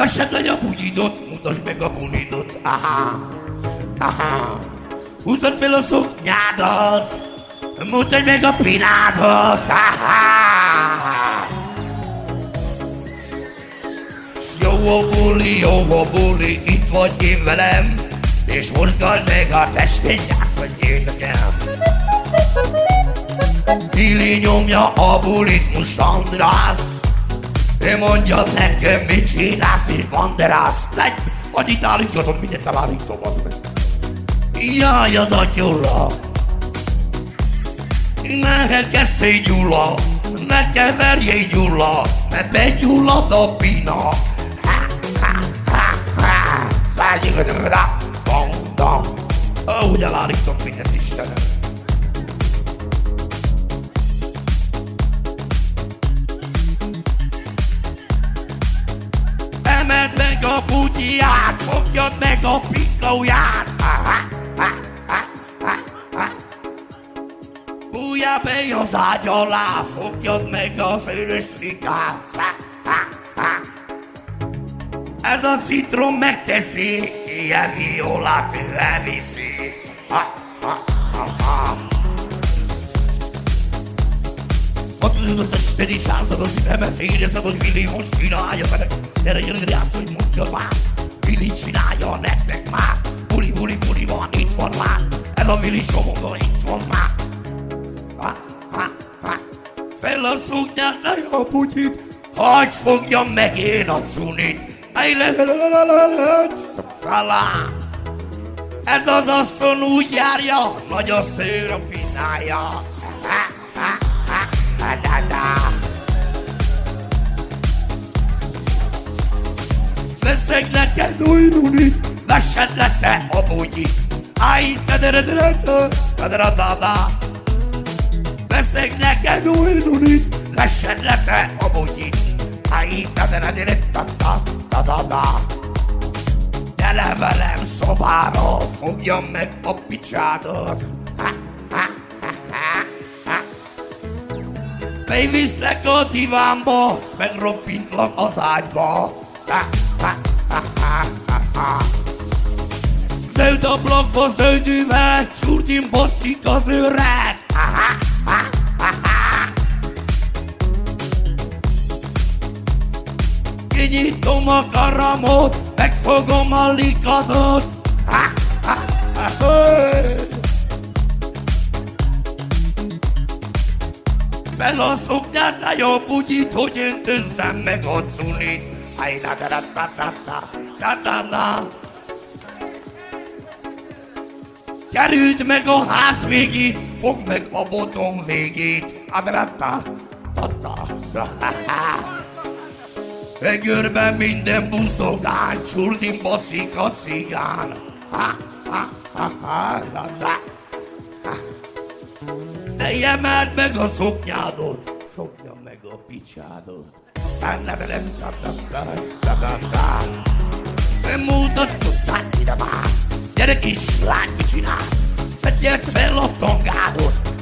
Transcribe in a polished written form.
Vessed le a bugyidot, mutasd meg a punidot. Aha, aha. Húzod fel a szoknyádat, mutasd meg a pinádot. Aha. Jó a buli, itt vagy én velem, és mozgasd meg a testét, játszod én nekem. Billy nyomja a bulit, most Andrász. Mondjad nekem, mit csinálsz és banderász. Vagy itt állítgatom, mindent elállítom, az meg. Jaj, az atyóra. Ne kesszél Gyula, ne keverjél Gyula, mert begyullad a pina. Úgy elállítom mindent, Istenem. Emeld meg a bugyját, fogjad meg a piklóját. Bújjál be az ágy alá, fogjad meg a főrös likát. Ez a citrom megteszi, ilyen violát ő elviszi. Azt mondod, a tested is század az ütemet, érezed, hogy Willy most csinálja veled. Gyere, játszol, hogy mondjad már. Willy csinálja nektek már. Buli van, itt van már. Ez a Willy somoga, itt van már. Fel a szoknyát, ne a bugyit, hagyj fogjam meg én a cunit. Ez az asszony úgy járja, nagy a szőr a pinnája. Veszek neked új nunit, vessed le te a bugyit. Veszek neked új nunit, vessed le te a bugyit. Gyere velem szobára, fogjam meg a picsádat. Beviszlek a divánba, s megroppintlak az ágyba. Zöld ablakba zöld üveg, csurtin bosszik az öreg. Kinyitom a karamot, megfogom a likadot. Fel a szoknyát, le a bugyit, hogy öntözzem meg a cunit. Kerüld meg a ház végét, fogd meg a botom végét. Görben minden buzdogán, csurtin basszik a cigán. De emeld meg a szoknyádot, fogjam meg a picsádot. Mutatkozz át ide már, gyere kislány, mit csinálsz? Vegyed fel a tangádot,